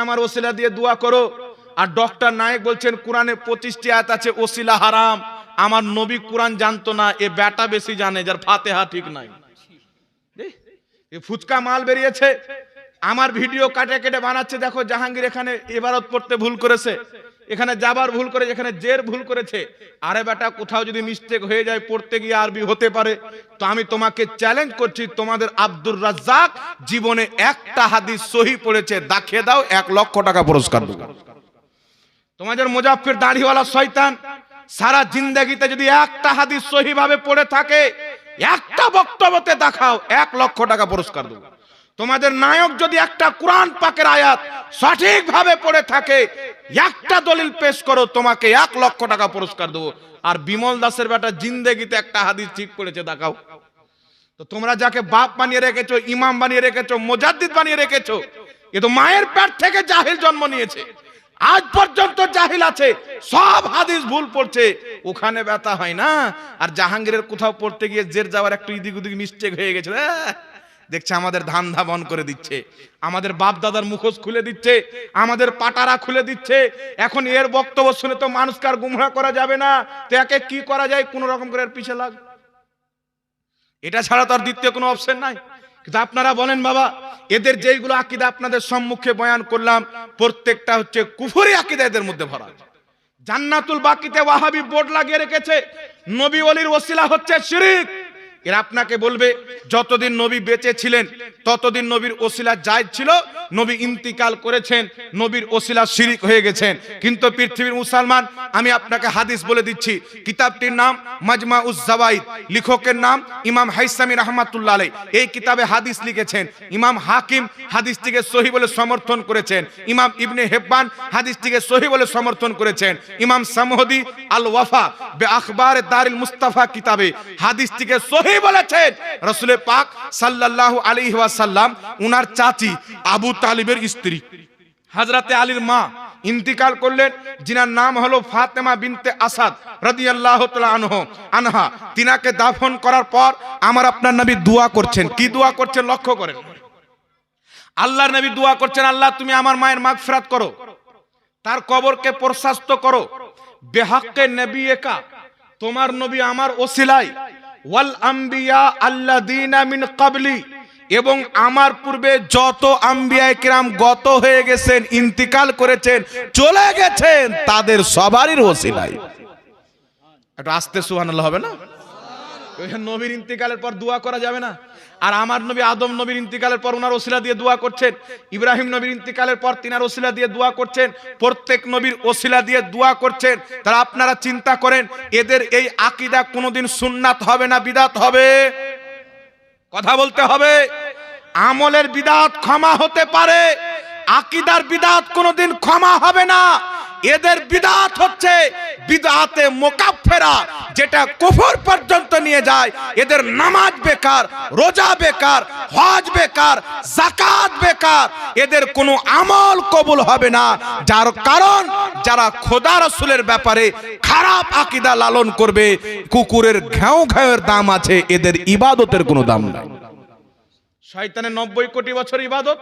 আমার ওসিলা দিয়ে দোয়া করো, আর ডক্টর নায়েক বলছেন কোরআনে 25টি আয়াত আছে ওসিলা হারাম। আমার নবী কোরআন জানতো না, এ বেটা বেশি জানে, যার ফাতিহা ঠিক নাই। এ ফুচকা মাল বেরিয়েছে, আমার ভিডিও কাটে কেটে বানাচ্ছে। দেখো জাহাঙ্গীর এখানে ইবারত পড়তে ভুল করেছে, এখানে যাবার ভুল করেছে, এখানে জের ভুল করেছে। আরে বেটা কোথাও যদি মিস্টেক হয়ে যায় পড়তে গিয়ে আরবি হতে পারে। তো আমি তোমাকে চ্যালেঞ্জ করছি, তোমাদের আব্দুর রাজ্জাক জীবনে একটা হাদিস সহি পড়েছে, দেখিয়ে দাও, 1 লক্ষ টাকা পুরস্কার দেব। তোমাদের মুজাফফর দাড়িওয়ালা শয়তান সারা জিন্দেগিতে যদি একটা হাদিস সহি ভাবে পড়ে থাকে, একটা বক্তব্যতে দেখাও, 1 লক্ষ টাকা পুরস্কার দেব। তোমাদের নায়ক যদি একটা কোরআন পাকের আয়াত সঠিকভাবে পড়ে থাকে, একটা দলিল পেশ করো, তোমাকে 1 লক্ষ টাকা পুরস্কার দেবো। আর বিমল দাসের বেটা জিন্দেগিতে একটা হাদিস ঠিক পড়েছে দেখাও। তো তোমরা যাকে বাপ বানিয়ে রেখেছো, ইমাম বানিয়ে রেখেছো, মুজাদ্দিদ বানিয়ে রেখেছো, এ তো মায়ের পেট থেকে জাহিল জন্ম নিয়েছে, আজ পর্যন্ত জাহিল আছে, সব হাদিস ভুল পড়ছে, ওখানে ব্যথা হয় না। আর জাহাঙ্গীরের কোথাও পড়তে গিয়ে জের যাওয়ার একটু ইদিক উদিক মিস্টেক হয়ে গেছে, দেখছে আমাদের ধান্দা বন্ধ করে দিচ্ছে, আমাদের বাপ দাদার মুখোশ খুলে দিচ্ছে, আমাদের পাটারা খুলে দিচ্ছে। এখন এর বক্তব্য শুনে তো মানুষকে আর গুমরাহ করা যাবে না, তো একে কি করা যায়, কোন রকম করে এর পিছে লাগ, এটা ছাড়া তো আর দ্বিতীয় কোনো অপশন নাই। কিন্তু আপনারা বলেন বাবা, এদের যেইগুলো আকীদা আপনাদের সম্মুখে বয়ান করলাম, প্রত্যেকটা হচ্ছে কুফরি আকীদা এদের মধ্যে ভরা আছে। জান্নাতুল বাকিতে ওয়াহাবি বোর্ড লাগিয়ে রেখেছে, নবী ওলির ওসিলা হচ্ছে শিরক। এরা আপনাকে বলবে যতদিন নবী বেঁচে ছিলেন ততদিন নবীর ওসিলা জায়েজ ছিল, নবী ইন্তিকাল করেছেন, নবীর ওসিলা শিরক হয়ে গেছেন। কিন্তু পৃথিবীর মুসলমান, আমি আপনাকে হাদিস বলে দিচ্ছি, কিতাবটির নাম মাজমাউজ জাওয়াইদ, লেখকের নাম ইমাম হাইসামি রাহমাতুল্লাহ আলাইহি। এই কিতাবে হাদিস লিখেছেন, ইমাম হাকিম হাদিসটিকে সহিহ বলে সমর্থন করেছেন, ইমাম ইবনে হিব্বান হাদিসটিকে সহিহ বলে সমর্থন করেছেন, ইমাম সামহদি আল ওয়াফা বে আখবার দারিল মুস্তাফা কিতাবে হাদিসটিকে সহিহ বলেছেন। রাসূল পাক সাল্লাল্লাহু আলাইহি ওয়াসাল্লাম উনার চাচি আবু তালিবের স্ত্রী হযরতে আলীর মা ইন্তিকাল করলেন, যিনার নাম হলো ফাতেমা বিনতে আসাদ রাদিয়াল্লাহু তাআলা আনহা। তিনাকে দাফন করার পর আমার আপনার নবী দোয়া করছেন। কি দোয়া করছেন লক্ষ্য করেন, আল্লাহর নবী দোয়া করছেন, আল্লাহ তুমি আমার মায়ের মাগফিরাত করো, তার কবরকে প্রশস্ত করো, বেহাক্কে নবিয়্যিকা, তোমার নবী আমার ওসিলায়, ওয়াল আম্বিয়া আল্লাযীনা মিন ক্বাবলি, এবং আমার পূর্বে যত আম্বিয়া কিরাম গত হয়ে গেছেন, ইন্তিকাল করেছেন, চলে গেছেন, তাদের সবারই ওসিলায়। একটু আস্তে সুবহানাল্লাহ হবে না? নবীর ইন্তিকালের পর দোয়া করা যাবে না? আর আমার নবী আদম নবীর ইন্তিকালের পর ওনার ওসিলা দিয়ে দোয়া করছেন, ইব্রাহিম নবীর ইন্তিকালের পর তিনার ওসিলা দিয়ে দোয়া করছেন, প্রত্যেক নবীর ওসিলা দিয়ে দোয়া করছেন। তারা আপনারা চিন্তা করেন, এদের এই আকীদা কোনোদিন সুন্নাত হবে না বিদআত হবে? কথা বলতে হবে। আমলের বিদআত ক্ষমা হতে পারে, আকীদার বিদআত কোনোদিন ক্ষমা হবে না। এদের বিদআত হচ্ছে বিদআতে মুকাফফিরা, যেটা কুফর পর্যন্ত নিয়ে যায়। এদের নামাজ বেকার, রোজা বেকার, হজ বেকার, যাকাত বেকার, এদের কোনো আমল কবুল হবে না। যার কারণ যারা খোদা রাসূলের ব্যাপারে খারাপ আকীদা লালন করবে, কুকুরের ঘ্যাও ঘ্যাওয়ের দাম আছে, এদের ইবাদতের কোনো দাম নাই। শয়তানের 90 কোটি বছর ইবাদত,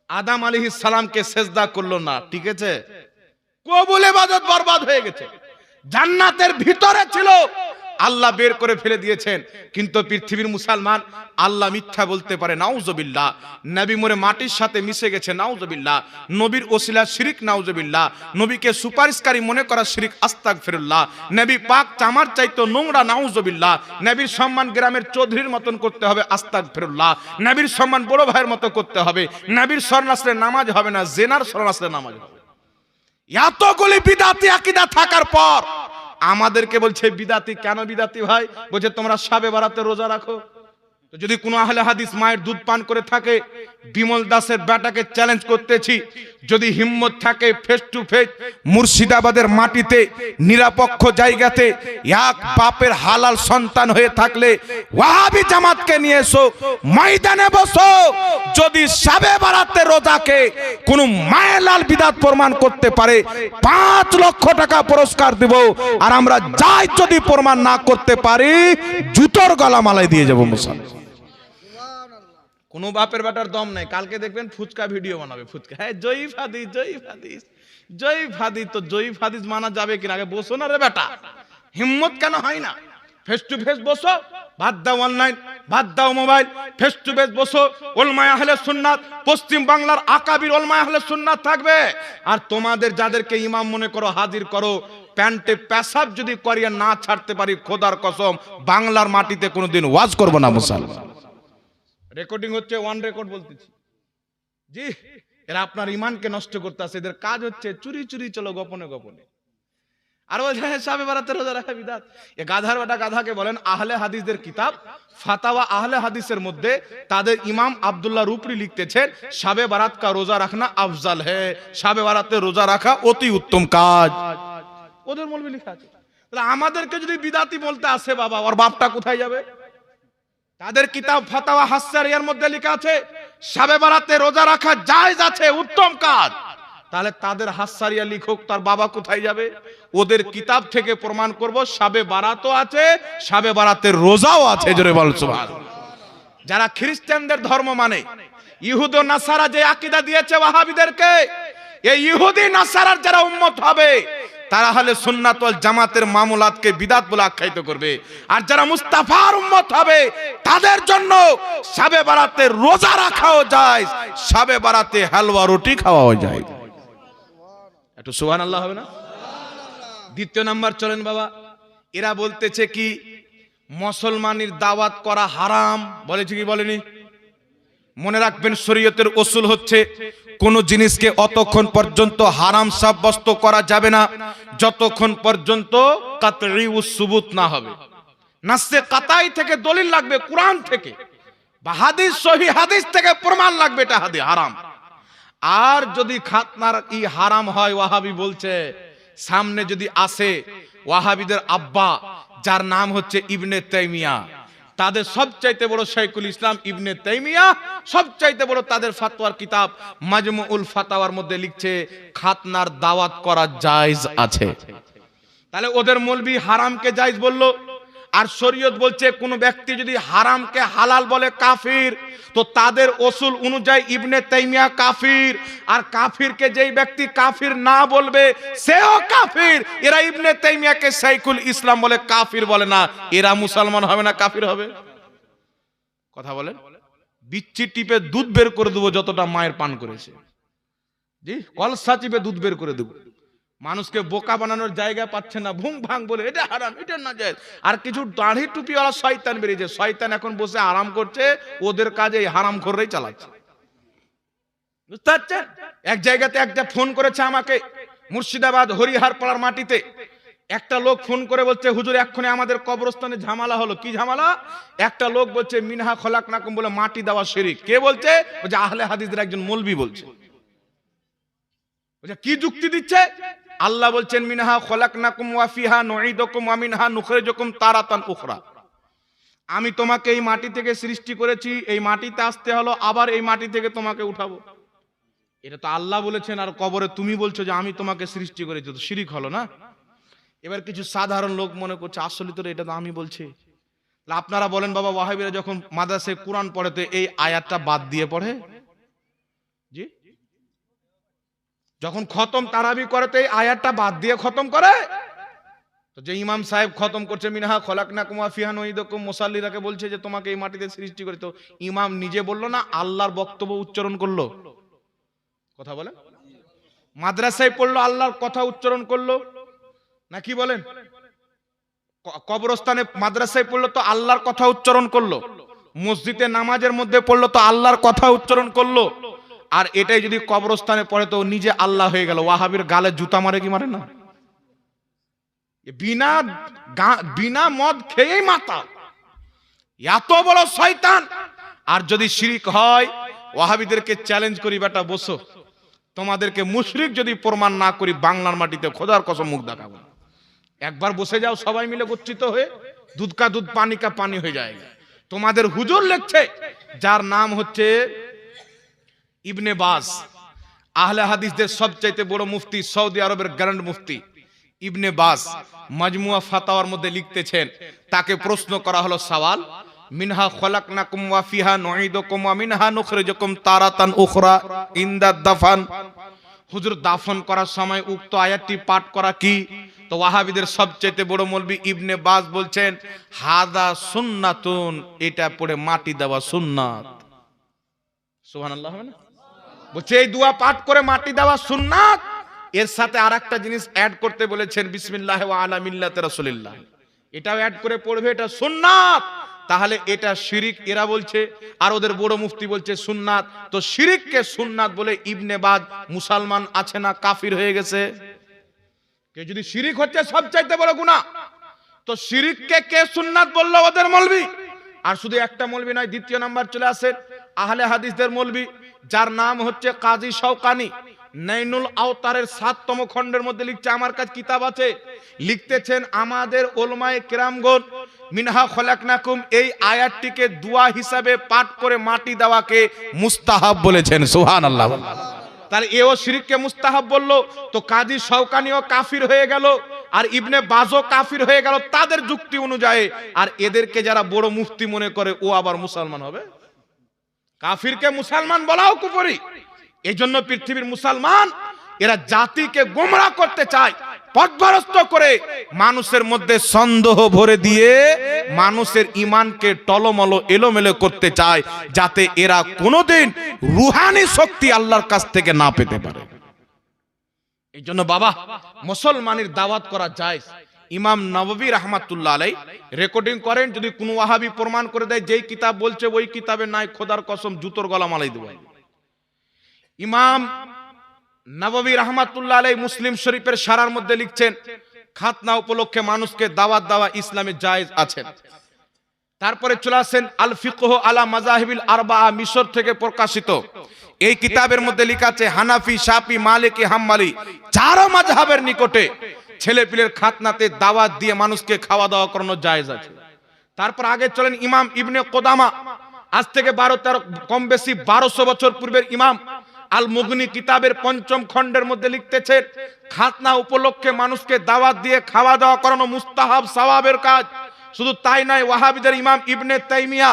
আদম আলাইহিস সালামকে সেজদা করলো না, ঠিক আছে, কবুল ইবাদত বরবাদ হয়ে গেছে। জান্নাতের ভিতরে ছিল, আল্লাহ বের করে ফেলে দিয়েছেন। কিন্তু পৃথিবীর মুসলমান আল্লাহ মিথ্যা বলতে পারে, নাউজুবিল্লাহ। নবী মরে মাটির সাথে মিশে গেছে, নাউজুবিল্লাহ। নবীর ওসিলা শিরক, নাউজুবিল্লাহ। নবীকে সুপারিশকারী মনে করা শিরক, আস্তাগফিরুল্লাহ। নবী পাক চামার চাইতো নোংরা, নাউজুবিল্লাহ। নবীর সম্মান গ্রামের চৌধুরীর মতন করতে হবে, আস্তাগফিরুল্লাহ। নবীর সম্মান বড় ভাইয়ের মতো করতে হবে। নবীর শরণ আসলে নামাজ হবে না, জেনার শরণ আসলে নামাজ হবে। এতগুলি বিদাতি আকীদা থাকার পর আমাদেরকে বলছে বিদাতি। কেন বিদাতি ভাই? বলছে তোমরা শাবে বারাতে রোজা রাখো। তো যদি কোনো আহলে হাদিস মায়ের দুধ পান করে থাকে, বিমল দাসের বেটাকে চ্যালেঞ্জ করতেছি, যদি হিম্মত থাকে ফেস টু ফেস মুর্শিদাবাদের মাটিতে নিরপেক্ষ জায়গাতে এক বাপের হালাল সন্তান হয়ে থাকলে ওয়াহাবি জামাতকে নিয়ে এসো, ময়দানে বসো। যদি শাবে বারাতে রোজাকে কোনো মায়ের লাল বিদাত প্রমাণ করতে পারে, 5 লক্ষ টাকা পুরস্কার দেব। আর আমরা যাই যদি প্রমাণ না করতে পারি, জুতোর গলা মালাই দিয়ে যাবো মুসলমান। কোনো বাপের বেটার দম নাই। কালকে দেখবেন ফুচকা ভিডিও বানাবে, ফুচকা, হ্যাঁ জয়ীফ হাদিস, জয়ীফ হাদিস, জয়ীফ হাদিস। তো জয়ীফ হাদিস মানা যাবে কিনা আগে বসো না রে বেটা, হিম্মত কেন হয় না? ফেস টু ফেস বসো, বাদ দাও অনলাইন, বাদ দাও মোবাইল, ফেস টু ফেস বসো। উলমায়ে আহলে সুন্নাত, পশ্চিম বাংলার আকাবির উলমায়ে আহলে সুন্নাত থাকবে। আর তোমাদের যাদেরকে ইমাম মনে করো হাজির করো, প্যান্টে পেশাব যদি করিয়া না ছাড়তে পারি, খোদার কসম বাংলার মাটিতে কোনোদিন ওয়াজ করব না মুসলমান। রেকর্ডিং হচ্ছে, ওয়ান রেকর্ড বলতেছি জি। এরা আপনার ইমানকে নষ্ট করতে আসে, এদের কাজ হচ্ছে চুরি চুরি চলো গোপনে গোপনে। আর সাবে বারাতে রোজা রাখা বিদাত। এ গাধার বেটা গাধাকে বলেন আহলে হাদিসদের কিতাব ফাতাওয়া আহলে হাদিসের মধ্যে তাদের ইমাম আব্দুল্লাহ রুপরি লিখতেছেন শাবে বারাত কা রোজা রাখনা আফজাল है, শাবে বারাতে রোজা রাখা অতি উত্তম কাজ। ওদের মৌলবি লেখা আছে। তাহলে আমাদেরকে যদি বিদাতি বলতে আসে বাবা, ওর বাপটা কোথায় যাবে? তাদের কিতাব ফাতাওয়া হাসারিয়ার মধ্যে লেখা আছে শাবে বারাতে রোজা রাখা জায়েজ আছে, উত্তম কাজ। তাহলে তাদের হাসারিয়া লিখক তার বাবা কোথায় যাবে? ওদের কিতাব থেকে প্রমাণ করব শাবে বারাতও আছে, শাবে বারাতের রোজাও আছে। জোরে বল সুবহানাল্লাহ। যারা খ্রিস্টানদের ধর্ম মানে, ইহুদ ও নাসারা যে আকীদা দিয়েছে ওয়াহাবিদেরকে, এই ইহুদি নাসারার যারা উম্মত হবে তারা হলে সুন্নাত ওয়াল জামাতের মামুলাতকে বিদআত বলে আখ্যায়িত করবে। আর যারা মুস্তাফার উম্মত হবে তাদের জন্য শাবে বারাতে রোজা রাখাও যায়, শাবে বারাতে হালুয়া রুটি খাওয়াও যায়। একটু সুবহানাল্লাহ হবে না? দ্বিতীয় নাম্বার চলেন বাবা, এরা বলতেছে কি মুসলমানের দাওয়াত করা হারাম, বলেছে কি বলেনি? মনে রাখবেন শরীয়তের উসুল হচ্ছে কোন জিনিসকে অতক্ষণ পর্যন্ত হারাম সাব্যস্ত করা যাবে না যতক্ষণ পর্যন্ত কাতঈ সুবুত না হবে। নাসে কাতাই থেকে দলিল লাগবে, কোরআন থেকে বা হাদিস, সহিহ হাদিস থেকে প্রমাণ লাগবে এটা হাদিস হারাম। আর যদি খাতনার ই হারাম হয়, ওয়াহাবি বলছে সামনে যদি আসে ওয়াহাবিদের আব্বা যার নাম হচ্ছে ইবনে তাইমিয়া, তাদের সবচাইতে বড় শাইখুল ইসলাম ইবনে তাইমিয়া, সবচাইতে বড় তাদের ফতোয়ার কিতাব মাজমুউল ফাতাওয়ার মধ্যে লিখছে খাতনার দাওয়াত করা জায়েজ আছে। তাহলে ওদের মৌলবি হারামকে জায়েজ বলল, আর শরীয়ত বলছে কোন ব্যক্তি যদি হারামকে হালাল বলে কাফির। তো তাদের উসুল অনুযায়ী ইবনে তাইমিয়া কাফির, আর কাফিরকে যেই ব্যক্তি কাফির না বলবে সেও কাফির। এরা ইবনে তাইমিয়াকে শাইখুল ইসলাম বলে, কাফির বলে না। এরা মুসলমান হবে না কাফির হবে? কথা বলেন। বিচ্ছি টিপে দুধ বের করে দেবো যতটা মায়ের পান করেছে, জি কলসা চিপে দুধ বের করে দেবো। মানুষকে বোকা বানানোর জায়গা পাচ্ছে না, ভুং ভাং বলে এটা হারাম, এটা না জায়েজ। আর কিছু দাড়ি টুপিওয়ালা শয়তান বেরিয়েছে, শয়তান এখন বসে আরাম করছে, ওদের কাজে এই হারাম খোররাই চালাচ্ছে, বুঝতে পারছেন? এক জায়গাতে একটা ফোন করেছে আমাকে, মুর্শিদাবাদ হরিহার পাড়ার মাটিতে একটা লোক ফোন করে বলছে হুজুর এক্ষুনি আমাদের কবরস্থানে ঝামেলা হলো। কি ঝামেলা? একটা লোক বলছে মিনহা খলাকনাকুম বলে মাটি দেওয়া শিরক। কে বলছে? বলছে আহলে হাদিসের একজন মৌলবি বলছে। কি যুক্তি দিচ্ছে? আল্লাহ বলছেন মিনহা খলাকনাকুম ওয়া ফিহা নুঈদুকুম ওয়া মিনহা নুখরিজুকুম তারাতান উখরা। আমি তোমাকে এই মাটি থেকে সৃষ্টি করেছি, এই মাটিতে আসতে হলো, আবার এই মাটি থেকে তোমাকে উঠাবো। এটা তো আল্লাহ বলেছেন, আর কবরে তুমি বলছো যে আমি তোমাকে সৃষ্টি করেছি, তো শিরক হলো না? এবার কিছু সাধারণ লোক মনে করছে আসলে তো এটা তো আমি বলছি। আপনারা বলেন বাবা, ওয়াহাবিরা যখন মাদ্রাসায় কোরআন পড়েতে এই আয়াতটা বাদ দিয়ে পড়ে? জি, যখন খতম তারাবি করে তো এই আয়াতটা বাদ দিয়ে খতম করে। তো যে ইমাম সাহেব খতম করছে মিনহা খলাকনাকুম ওয়া ফিহা নুঈদুকুম, মুসাল্লিরাকে বলছে যে তোমাকে এই মাটিতে সৃষ্টি করে, তো ইমাম নিজে বললো না আল্লাহর বক্তব্য উচ্চারণ করলো? কথা বলেন। মাদ্রাসায় পড়লো আল্লাহর কথা উচ্চারণ করলো না? কি বলেন? কবরস্থানে মাদ্রাসায় পড়লো তো আল্লাহর কথা উচ্চারণ করলো, মসজিদে নামাজের মধ্যে পড়লো তো আল্লাহর কথা উচ্চারণ করলো। আর এটাই যদি কবরস্থানে পড়ে তো নিজে আল্লাহ হয়ে গেল। ওয়াহাবির গালে জুতা মারে কি মারে না? বিনা মদ খেয়েই মাতা, এত বড় শয়তান। আর যদি শিরক হয়, ওয়াহাবিদেরকে চ্যালেঞ্জ করি বেটা বসো, তোমাদেরকে মুশরিক যদি প্রমাণ না করি বাংলার মাটিতে খোদার কসম মুখ দেখাবো। একবার বসে যাও সবাই মিলে গচ্ছিত হয়ে, দুধ কা দুধ পানি কা পানি হয়ে যায়। তোমাদের হুজুর লিখছে যার নাম হচ্ছে ইবনে বাজ, আহলে হাদিসদের সবচাইতে বড় মুফতি, সৌদি আরবের গ্র্যান্ড মুফতি ইবনে বাজ মাজমুয়া ফাতাওয়ার মধ্যে লিখতেছেন, তাকে প্রশ্ন করা হলো সওয়াল, মিনহা খলাকনাকুম ওয়া ফিহা নুঈদুকুম ওয়া মিনহা নুখরিজুকুম তারাতান উখরা ইনদা দাফান। হুজুর দাফন করার সময় উক্ত আয়াতটি পাঠ করা কি? তো ওয়াহাবিদের সবচেয়ে বড় মৌলবি ইবনে বাজ বলছেন হাদা সুন্নাতুন, এটা পড়ে মাটি দেওয়া সুন্নাত। সুবহানাল্লাহ। হবে না? বলছে এই দোয়া পাঠ করে মাটি দেওয়া সুন্নাত। এর সাথে আরেকটা জিনিস অ্যাড করতে বলেছেন, বিসমিল্লাহ ওয়া আলা মিল্লাতি রাসূলিল্লাহ, এটাও অ্যাড করে পড়বে, এটা সুন্নাত। তাহলে এটা শিরিক এরা বলছে, আর ওদের বড় মুফতি বলছে সুন্নাত। তো শিরিককে সুন্নাত বলে ইবনে বাজ মুসলমান আছে না কাফির হয়ে গেছে? কে যদি শিরিক হচ্ছে সবচাইতে বড় গুনাহ, তো শিরিককে কে সুন্নাত বললো? ওদের মৌলবি। আর শুধু একটা মৌলবি নয়, দ্বিতীয় নাম্বার চলে আসে আহলে হাদিসদের মৌলবি, যার নাম হচ্ছে কাজী শওকানি। নাইনুল আওতারের 7তম খণ্ডের মধ্যে লিখছে, আমার কাছে কিতাব আছে, লিখতেছেন আমাদের উলামায়ে কেরামগণ মিনহা খলাকনাকুম এই আয়াতটিকে দোয়া হিসাবে পাঠ করে মাটি দেওয়াকে মুস্তাহাব বলেছেন। সুবহানাল্লাহ। তাহলে এও শিরককে মুস্তাহাব বললো, তো কাজী শওকানিও কাফির হয়ে গেল, আর ইবনে বাজও কাফির হয়ে গেল তাদের যুক্তি অনুযায়ী। আর এদেরকে যারা বড় মুফতি মনে করে ও আবার মুসলমান হবে? কাফিরকে মুসলমান বলাও কুফরি। এই জন্য পৃথিবীর মুসলমান এরা জাতিকে গোমরাহ করতে চায়, পথভ্রষ্ট করে মানুষের মধ্যে সন্দেহ ভরে দিয়ে মানুষের ঈমানকে টলমল এলোমেলো করতে চায়, যাতে এরা কোনোদিন রুহানি শক্তি আল্লাহর কাছ থেকে না পেতে পারে। এই জন্য বাবা মুসলমানের দাওয়াত করা জায়েজ। ইমাম নববী রাহমাতুল্লাহ আলাইহি রেকর্ডিং করেন, যদি কোনো ওয়াহাবি প্রমাণ করে দেয় যেই কিতাব বলছে ওই কিতাবে নাই, খোদার কসম জুতোর গলা মালাই দেব। ইমাম নববী রাহমাতুল্লাহ আলাইহি মুসলিম শরীফের সারার মধ্যে লিখছেন, খাতনা উপলক্ষে মানুষকে দাওয়াত দেওয়া ইসলামে জায়েজ আছে। তারপরে চলে আসেন আল ফিকহ আলা মাযাহিবিল আরবাআ, মিশর থেকে প্রকাশিত। এই কিতাবের মধ্যে লেখা আছে হানাফি, শাফি, মালিকি, হাম্বলি চারো মাযহাবের নিকটে ছেলে পিলের খাতনাতে দাওয়াত দিয়ে মানুষকে খাওয়া দাওয়া করানো জায়েজ আছে। তারপর আগে চলেন ইমাম ইবনে কুদামা, আজ থেকে 12-13 কম বেশি 1200 বছর পূর্বের ইমাম আল মুগনি কিতাবের 5ম খণ্ডের মধ্যে লিখতেছেন, খাতনা উপলক্ষে মানুষকে দাওয়াত দিয়ে খাওয়া দাওয়া করানো মুস্তাহাব সওয়াবের কাজ। শুধু তাই নয়, ওয়াহাবিদের ইমাম ইবনে তাইমিয়া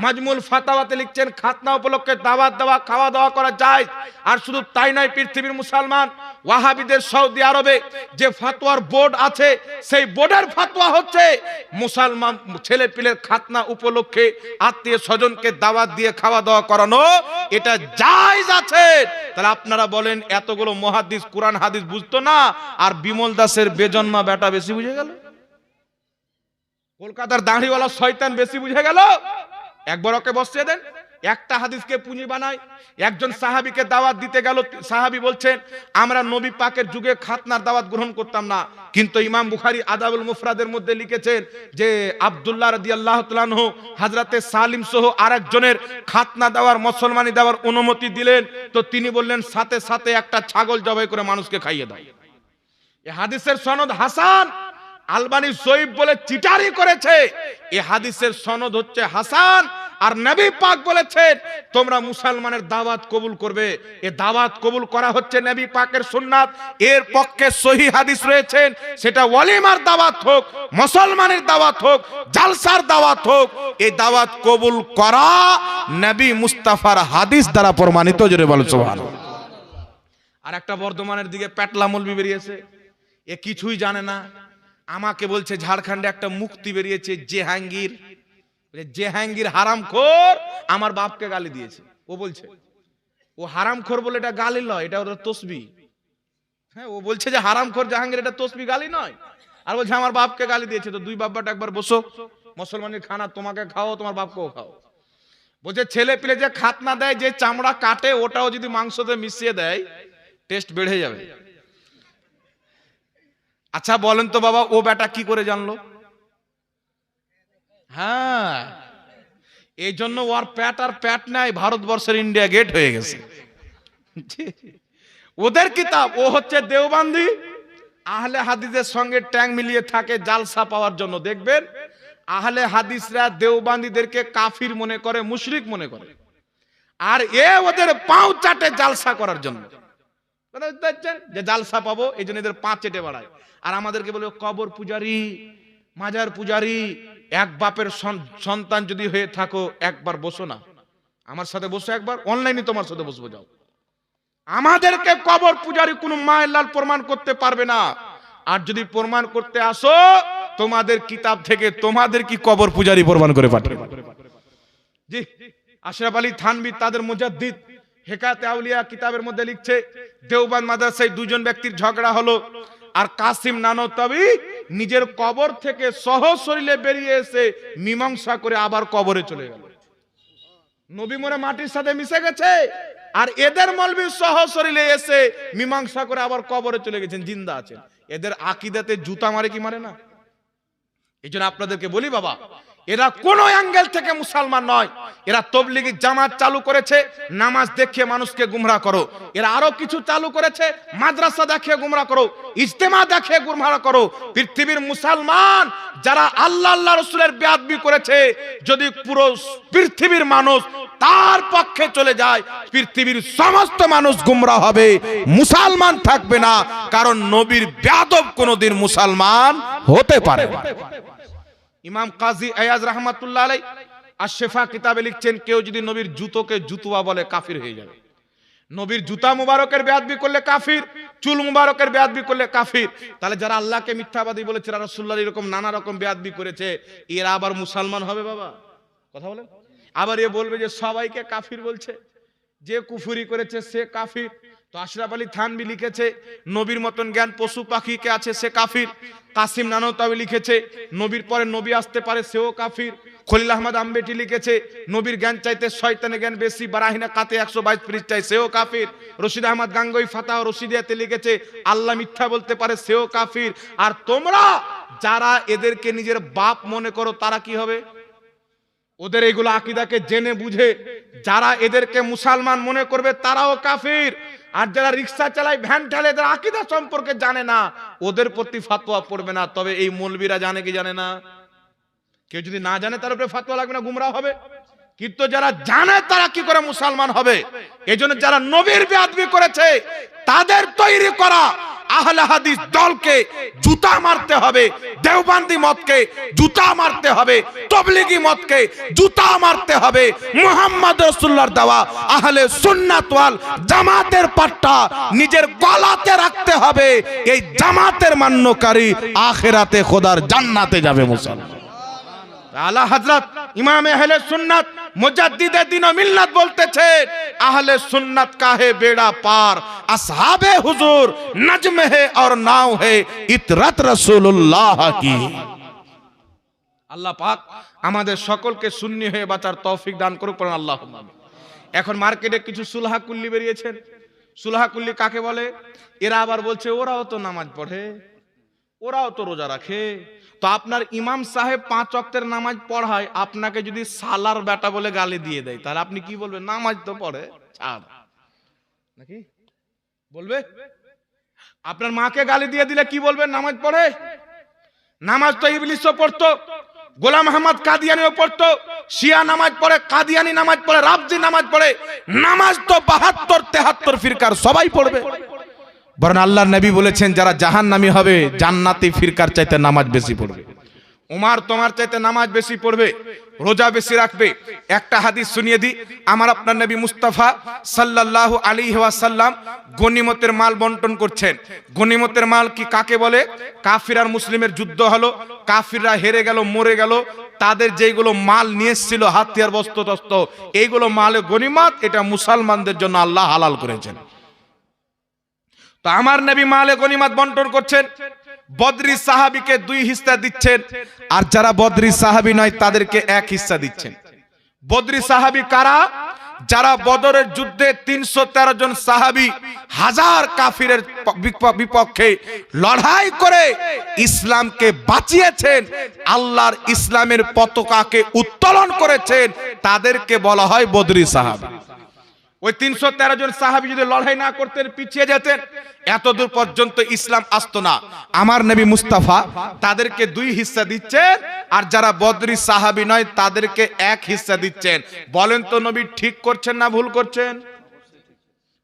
মাজমুল ফাতাওয়াতে লিখছেন, খাতনা উপলক্ষে দাওয়াত দেওয়া খাওয়া দাওয়া করা যায়। আর শুধু তাই নয়, পৃথিবীর মুসলমান ওয়াহাবিদের সৌদি আরবে যে ফতোয়ার বোর্ড আছে, সেই বোর্ডের ফতোয়া হচ্ছে মুসলমান ছেলে পিলের খাতনা উপলক্ষে আত্মীয় স্বজনকে দাওয়াত দিয়ে খাওয়া দাওয়া করানো এটা জায়েজ আছে। তাহলে আপনারা বলেন, এতগুলো মুহাদ্দিস কুরআন হাদিস বুঝতো না, আর বিমল দাসের বেজন্মা বেটা বেশি বুঝে গেল? কলকাতার দাড়িওয়ালা শয়তান বেশি বুঝে গেল? একবার ওকে বসিয়ে দেন, একটা হাদিসকে পুঁজি বানায়। একজন সাহাবীকে দাওয়াত দিতে গেল, সাহাবী বলছেন আমরা নবী পাকের যুগে খাতনার দাওয়াত গ্রহণ করতাম না, কিন্তু ইমাম বুখারী আদাবুল মুফরাদের মধ্যে লিখেছেন যে আব্দুল্লাহ রাদিয়াল্লাহু তাআলা আনহু হযরতে সালিম সহ আরেকজনের খাতনা দেওয়ার মুসলমানি দেওয়ার অনুমতি দিলেন, তো তিনি বললেন সাথে সাথে একটা ছাগল জবাই করে মানুষকে খাইয়ে দাও। এই হাদিসের সনদ হাসান। আলবানী সহিহ বলে চিটারি করেছে, এই হাদিসের সনদ হচ্ছে হাসান। আর নবী পাক বলেছেন তোমরা মুসলমানের দাওয়াত কবুল করবে, এই দাওয়াত কবুল করা হচ্ছে নবী পাকের সুন্নাত। এর পক্ষে সহিহ হাদিস রয়েছেন, সেটা ওয়ালিমার দাওয়াত হোক, মুসলমানের দাওয়াত হোক, জালসার দাওয়াত হোক, এই দাওয়াত কবুল করা নবী মুস্তাফার হাদিস দ্বারা প্রমাণিত। জোরে বলো সুবহানাল্লাহ। আর একটা বর্ধমানের দিকে পেটলা মৌলবি বেরিয়েছে, এ কিছুই জানে না। আমাকে বলছে ঝাড়খণ্ডে একটা মুক্তি বেরিয়েছে জেহাঙ্গীর, জেহাঙ্গীর হারামখোর আমার বাপকে গালি দিয়েছে। ও বলছে ও হারামখোর বলে এটা গালি নয়, এটা ওর তসবিহ। হ্যাঁ, ও বলছে যে হারামখোর জাহাঙ্গীর, এটা তসবিহ, গালি নয়। আর বলছে আমার বাপকে গালি দিয়েছে। তো দুই বাপটা একবার বসো, মুসলমানের খানা তোমাকে খাও, তোমার বাপকেও খাও। বলছে ছেলে পিলে যে খাতনা দেয়, যে চামড়া কাটে, ওটাও যদি মাংসতে মিশিয়ে দেয় টেস্ট বেড়ে যাবে। আচ্ছা বলেন তো বাবা, ও বেটা কি করে জানলো? হ্যাঁ, এই জন্য ওর প্যাট আর প্যাট নাই, ভারতবর্ষের ইন্ডিয়া গেট হয়ে গেছে। ওদের কিতাব, ও হচ্ছে দেওবন্দি, আহলে হাদিসের সঙ্গে ট্যাং মিলিয়ে থাকে জালসা পাওয়ার জন্য। দেখবেন আহলে হাদিসরা দেওবন্দিদেরকে কাফির মনে করে, মুশরিক মনে করে, আর এ ওদের পাও চাটে জালসা করার জন্য। যে জালসা পাবো এই জন্য এদের পা চেটে বাড়ায়। আর আমাদেরকে বলে কবর পূজারি, মাজার পূজারি, এক বাপের সন্তান যদি হয়ে থাকো, একবার বসো না আমার সাথে, বসো একবার, অনলাইনে তোমার সাথে বসবো, যাও। আমাদেরকে কবর পূজারী কোন মায়ের লাল প্রমাণ করতে পারবে না। আর যদি প্রমাণ করতে আসো, তোমাদের কিতাব থেকে তোমাদের কি কবর পূজারী প্রমাণ করে পাঠাবে। জি, আশরাফ আলী থানভী তাদের মুজাদ্দিদ হেকায়াতে আউলিয়া কিতাবের মধ্যে লিখছে, দেওবন্দ মাদ্রাসায় দুজন ব্যক্তির ঝগড়া হলো, আর কাসিম নানতাবি নিজের কবর থেকে সহশরীরে বেরিয়ে এসে মীমাংসা করে আবার কবরে চলে গেল। নবী মরে মাটির সাথে মিশে গেছে, আর এদের মৌলবী সহশরীরে এসে মীমাংসা করে আবার কবরে চলে গেছেন, জিন্দা আছেন। এদের আকীদাতে জুতা মারে কি মারে না? এই জন্য আপনাদেরকে বলি বাবা, এরা কোন অ্যাঙ্গেল থেকে মুসলমান নয়। এরা তবলিগি জামাত চালু করেছে, নামাজ দেখিয়ে মানুষকে গুমরাহ করো। এরা আরো কিছু চালু করেছে, মাদ্রাসা দেখিয়ে গুমরাহ করো, ইজতেমা দেখিয়ে গুমরাহ করো। পৃথিবীর মুসলমান যারা আল্লাহ আল্লাহ রাসূলের বেয়াদবি করেছে, যদি পুরো পৃথিবীর মানুষ তার পক্ষে চলে যায়, পৃথিবীর সমস্ত মানুষ গুমরাহ হবে, মুসলমান থাকবে না। কারণ নবীর বেয়াদব কোনদিন মুসলমান হতে পারে না। ইমাম কাজী আয়াজ রাহমাতুল্লাহ আলাইহি আশ-শিফা কিতাবে লিখছেন, কেউ যদি নবীর জুতোকে জুতুয়া বলে কাফির হয়ে যাবে। নবীর জুতা মুবারকের বেয়াদবি করলে কাফির, চুল মুবারকের বেয়াদবি করলে কাফির। তাহলে যারা আল্লাহকে মিথ্যাবাদী বলেছে, রাসূলুল্লাহ এরকম নানা রকম বেয়াদবি করেছে, এরা আবার মুসলমান হবে বাবা? কথা বলেন। আবার এ বলবে যে সবাইকে কাফির বলছে, যে কুফরি করেছে সে কাফির। তো আশরাফ আলী থানভী লিখেছে, নবীর মতন জ্ঞান পশু পাখিকে আছে, সে কাফির। কাসিম নানতাবি লিখেছে, নবীর পরে নবী আসতে পারে, সেও কাফির। খলিল আহমদ আম্বেটি লিখেছে, নবীর জ্ঞান চাইতে শয়তানের জ্ঞান বেশি, বারাহিনা কাতে 122 পৃষ্ঠায়, সেও কাফির। রশিদ আহমদ গাঙ্গুই ফাতাহ রশিদিয়াতে লিখেছে, আল্লাহ মিথ্যা বলতে পারে, সেও কাফির। আর তোমরা যারা এদেরকে নিজের বাপ মনে করো, তারা কি হবে? ওদের এইগুলো আকীদাকে জেনে বুঝে যারা এদেরকে মুসলমান মনে করবে, তারাও কাফির। আর যারা রিকশা চালায়, ভ্যান ঠেলে, এদের আকীদা সম্পর্কে জানে না, ওদের প্রতি ফতোয়া পড়বে না। তবে এই মৌলবীরা জানে কি জানে না? কেউ যদি না জানে তার উপরে ফতোয়া লাগবে না, গুমরাহ হবে। কিন্তু যারা জানে তারা কি করে মুসলমান হবে? এজন্য যারা নবীর বেয়াদবি করেছে, তাদের তৈরি করা আহলে হাদিস দলকে জুতা মারতে হবে, দেওবন্দি মতকে জুতা মারতে হবে, তবলিগি মতকে জুতা মারতে হবে। মুহাম্মদ রাসূলুল্লাহর দেওয়া আহলে সুন্নাত ওয়াল জামাতের পাট্টা নিজের গলাতে রাখতে হবে। এই জামাতের মান্যকারী আখিরাতে খোদার জান্নাতে যাবে মুসলমান। আলা হযরত ইমাম আহলে সুন্নাত মুজাদ্দিদে দ্বীন ও মিল্লাত বলতেছে, আহলে সুন্নাত কা হে বেড়া পার, আসহাবে হুজুর নজম হে और नाव है इतरत রাসূলুল্লাহ কি। আল্লাহ পাক আমাদের সকলকে সুন্নি হয়ে বাঁচার তৌফিক দান করুক, পড়ুন আল্লাহুম্মা আমিন। এখন মার্কেটে কিছু সুলহা কুল্লি বেরিয়েছেন। সুলহা কুল্লি কাকে বলে? এরা আবার বলছে ওরাও তো নামাজ পড়ে, ওরাও তো রোজা রাখে। তো আপনার ইমাম সাহেব 5 ওয়াক্তের নামাজ পড়ায়, আপনাকে যদি সালার বেটা বলে গালি দিয়ে দেয়, তাহলে আপনি কি বলবেন? নামাজ তো পড়ে, ছাড়, নাকি বলবে? আপনার মাকে গালি দিয়ে দিলে কি বলবেন? নামাজ পড়ে। নামাজ তো ইবলিসও পড়তো, গোলাম আহমদ কাদিয়ানিও পড়তো, শিয়া নামাজ পড়ে, কাদিয়ানি নামাজ পড়ে, রাবজি নামাজ পড়ে। নামাজ তো 72-73 ফিরকার সবাই পড়বে। বরং আল্লাহর নবী বলেছেন, যারা জাহান্নামী হবে জান্নাতি ফিরকার চাইতে নামাজ বেশি পড়বে। উমার তোমার চাইতে নামাজ বেশি পড়বে, রোজা বেশি রাখবে। একটা হাদিস শুনিয়ে দিই। আমার আপনার নবী মুস্তাফা সাল্লাল্লাহু আলাইহি ওয়াসাল্লাম গনিমতের মাল বন্টন করছেন। গনিমতের মাল কি কাকে বলে? কাফির আর মুসলিমের যুদ্ধ হলো, কাফিররা হেরে গেল, মরে গেল, তাদের যেগুলো মাল নিয়ে এসেছিল, হাতিয়ার বস্ত্র টস্ত্র, এইগুলো মালে গনিমত, এটা মুসলমানদের জন্য আল্লাহ হালাল করেছেন। তো আমার নবী মালে গনিমত বন্টন করছেন। বদরি সাহাবীকে 2 হিস্সা দিচ্ছেন, আর যারা বদরি সাহাবী নয় তাদেরকে 1 হিস্সা দিচ্ছেন। বদরি সাহাবী কারা? যারা বদরের যুদ্ধে 313 জন সাহাবী হাজার কাফিরের বিপক্ষে লড়াই করে ইসলামকে বাঁচিয়েছেন, আল্লাহর ইসলামের পতাকাকে উত্তোলন করেছেন, তাদেরকে বলা হয় বদরি সাহাবী। ওই 313 জন সাহাবী যদি লড়াই না করতেন, পিছিয়ে যেতেন, এতদূর পর্যন্ত ইসলাম আসতো না। আমার নবী মুস্তাফা তাদেরকে 2 হিস্সা দিচ্ছেন, আর যারা বদরি সাহাবী নয় তাদেরকে 1 হিস্সা দিচ্ছেন। বলেন তো নবী ঠিক করছেন না ভুল করছেন?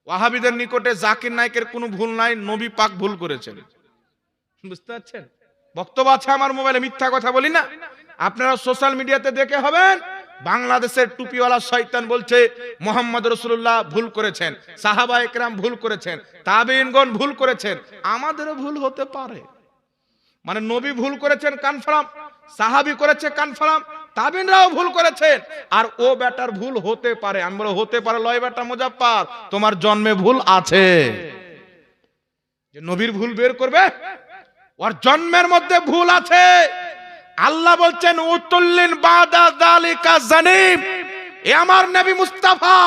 ওয়াহাবীদের নিকটে জাকির নায়েকের কোনো ভুল নাই, নবী পাক ভুল করেছেন। বুঝতে পারছেন? বক্তব্য আছে আমার মোবাইলে, মিথ্যা কথা বলি না। আপনারা সোশ্যাল মিডিয়াতে দেখে হবেন, বাংলাদেশের টুপিওয়ালা শয়তান বলছে মোহাম্মদ রাসূলুল্লাহ ভুল করেছেন, সাহাবা একরাম ভুল করেছেন, তাবেঈনগণ ভুল করেছেন। আমাদেরও ভুল হতে পারে, মানে নবী ভুল করেছেন কনফার্ম, সাহাবী করেছে কনফার্ম, তাবেঈনরাও ভুল করেছেন, আর ও বেটার ভুল হতে পারে। আমি বলে হতে পারে লয় বেটা মুজাফফর, তোমার জন্মে ভুল আছে। যে নবীর ভুল বের করবে, ওর জন্মের মধ্যে ভুল আছে। আল্লাহ বলছেন উতুল্লিন বাদা যালিকা জানিম, এ আমার নবী মুস্তাফা,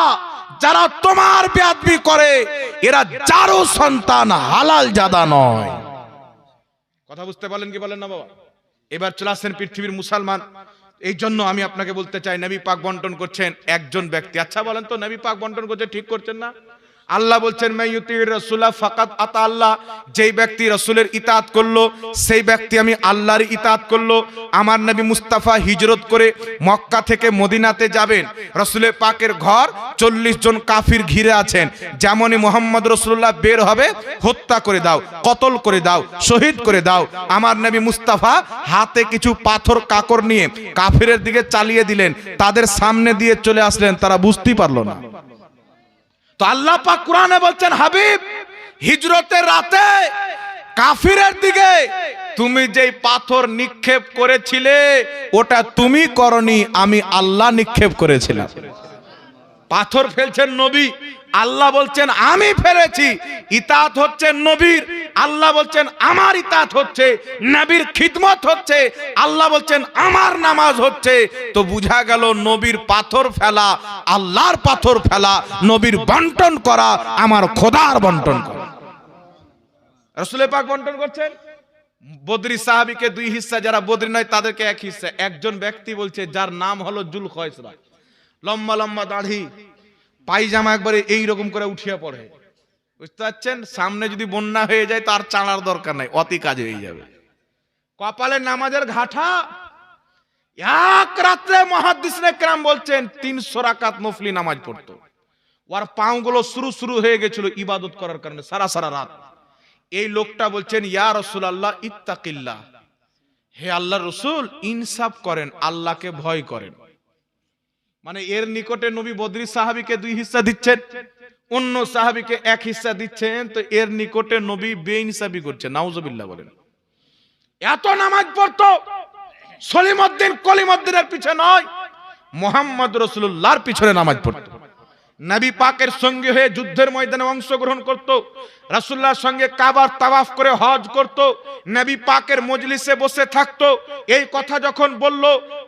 যারা তোমার বেয়াদবি করে এরা যারও সন্তান হালাল জাদা নয়। কথা বুঝতে পারলেন কি বলেন না বাবা? এবার চলে আসেন পৃথিবীর মুসলমান। এই জন্য আমি আপনাকে বলতে চাই, নবী পাক বন্টন করছেন একজন ব্যক্তি। আচ্ছা বলেন তো, নবী পাক বন্টন করছে ঠিক করছেন না? আল্লাহ বলছেন মাইয়ুতির রাসূলা ফাকাত আতা আল্লাহ, যেই ব্যক্তি রাসূলের ইতাআত করলো সেই ব্যক্তি আমি আল্লাহর ইতাআত করলো। আমার নবী মুস্তাফা হিজরত করে মক্কা থেকে মদিনাতে যাবেন, রাসূলের পাকের ঘর 40 জন কাফির ঘিরে আছেন। যেমনই মুহাম্মদ রাসূলুল্লাহ বের হবে, হত্যা করে দাও, কতল করে দাও, শহীদ করে দাও। আমার নবী মুস্তাফা হাতে কিছু পাথর কাকর নিয়ে কাফিরের দিকে চালিয়ে দিলেন, তাদের সামনে দিয়ে চলে আসলেন, তারা বুঝতেই পারলো না। তো আল্লাহ পাক কোরআনে বলছেন হাবিব, হিজরতের রাতে কাফিরের দিকে তুমি যেই পাথর নিক্ষেপ করেছিলে ওটা তুমি করনি, আমি আল্লাহ নিক্ষেপ করেছিলাম। পাথর ফেলছেন নবী, আল্লাহ বলছেন আমি ফেলেছি। ইতাআত হচ্ছে নবীর, আল্লাহ বলছেন আমার ইতাআত হচ্ছে। নবীর খিদমত হচ্ছে, আল্লাহ বলছেন আমার নামাজ হচ্ছে। তো বুঝা গেল নবীর পাথর ফেলা আল্লাহর পাথর ফেলা, নবীর বন্টন করা আমার খোদার বন্টন করা। রাসূল পাক বন্টন করছেন। বদরি সাহাবীকে 2 হিস্সা, যারা বদরি নয় তাদেরকে 1 হিস্সা। একজন ব্যক্তি বলছে যার নাম হলো জুলখয়সরা, লম্বা লম্বা দাড়ি, পায়জামা একবারে এইরকম করে উঠিয়া পড়ে, বুঝতে পারছেন? সামনে যদি বন্যা হয়ে যায় তার চালার দরকার নাই, অতি কাজ হয়ে যাবে। কপালে নামাজের ঘাটা, এক রাত্রে মুহাদ্দিসিনে কেরাম বলছেন 300 রাকাত নফলি নামাজ পড়তো। ওর পাগুলো শুরু হয়ে গেছিল ইবাদত করার কারণে সারা সারা রাত। এই লোকটা বলছেন ইয়া রাসূলুল্লাহ ইত্তাকিল্লাহ, হে আল্লাহর রাসূল ইনসাফ করেন, আল্লাহকে ভয় করেন। মানে এর নিকটে নবী বদরি সাহাবীকে 2 হিস্সা দিচ্ছেন, অন্য সাহাবীকে 1 হিস্সা দিচ্ছেন। তো এর নিকটে নবী বেইনসাফি করছেন, নাউজুবিল্লাহ বলেন। এত নামাজ পড়তো, সলিমউদ্দিন কলিমউদ্দিনের পিছনে নয়, মুহাম্মদ রাসূলুল্লাহর পিছনে নামাজ পড়তো। নবী পাকের সঙ্গে হয়ে যুদ্ধের ময়দানে অংশগ্রহণ করত, রাসূলুল্লাহর সঙ্গে কাবার তাওয়াফ করে হজ করত, নবী পাকের মজলিসে বসে থাকতো। এই কথা যখন বলল,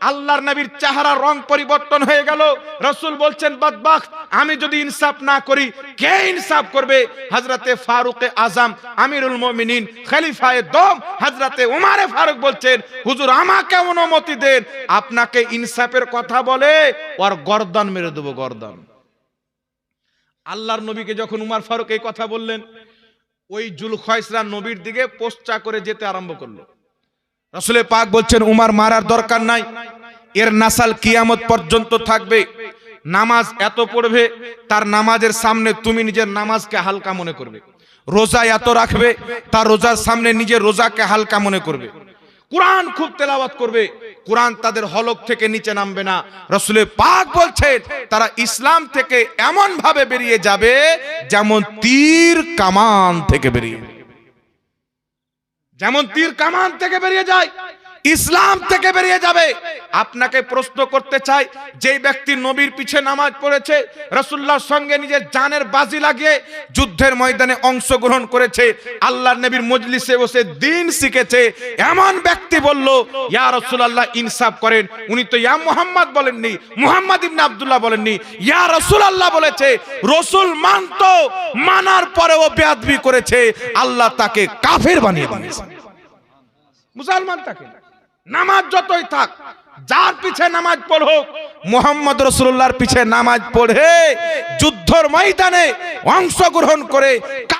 আল্লাহর নবীর চেহারা রং পরিবর্তন হয়ে গেল। রাসূল বলছেন বদবখত, আমি যদি ইনসাফ না করি কে ইনসাফ করবে? হযরতে ফারুকে আজম আমিরুল মুমিনিন খলিফায়ে দোম হযরতে উমারে ফারুক বলছেন, হুজুর আমাকে অনুমতি দেন, আপনাকে ইনসাফের কথা বলে ওর গর্দান মেরে দেব, গর্দান। আল্লাহর নবীকে যখন উমর ফারুক এই কথা বললেন, ওই জুলখয়সরা নবীর দিকে পোস্টা করে যেতে আরম্ভ করলো। রাসূল পাক বলছেন উমর মারার দরকার নাই, এর নাসাল কিয়ামত পর্যন্ত থাকবে, নামাজ এত পড়বে তার নামাজের সামনে তুমি নিজের নামাজকে হালকা মনে করবে, রোজা এত রাখবে তার রোজার সামনে নিজের রোজাকে হালকা মনে করবে, কুরআন খুব তেলাওয়াত করবে, কুরআন তাদের হলক থেকে নিচে নামবে না। রাসূল পাক বলছেন তারা ইসলাম থেকে এমন ভাবে বেরিয়ে যাবে যেমন তীর কামান থেকে বেরিয়ে, যেমন তীর কামান থেকে বেরিয়ে যায়, ইসলাম থেকে বেরিয়ে যাবে। আপনাকে প্রশ্ন করতে চাই, যে ব্যক্তি নবীর পিছে নামাজ পড়েছে, রাসূলুল্লাহর সঙ্গে নিজের জানের বাজি লাগিয়ে যুদ্ধের ময়দানে অংশগ্রহণ করেছে, আল্লাহর নবীর মজলিসে বসে দ্বীন শিখেছে, এমন ব্যক্তি বলল ইয়া রাসূলুল্লাহ ইনসাফ করেন, উনি তো ইয়া মুহাম্মদ বলেননি, মুহাম্মদ ইবনে আব্দুল্লাহ বলেননি, ইয়া রাসূলুল্লাহ বলেছে। রাসূল মানতো, মানার পরেও বেয়াদবি করেছে, আল্লাহ তাকে কাফের বানিয়ে দিয়েছে। মুসলমান তাকে নামাজ যতই থাক, যার পিছে নামাজ পড়ুক, মুহাম্মদ রাসূলুল্লাহর পিছে নামাজ পড়ে যুদ্ধের ময়দানে অংশগ্রহণ করে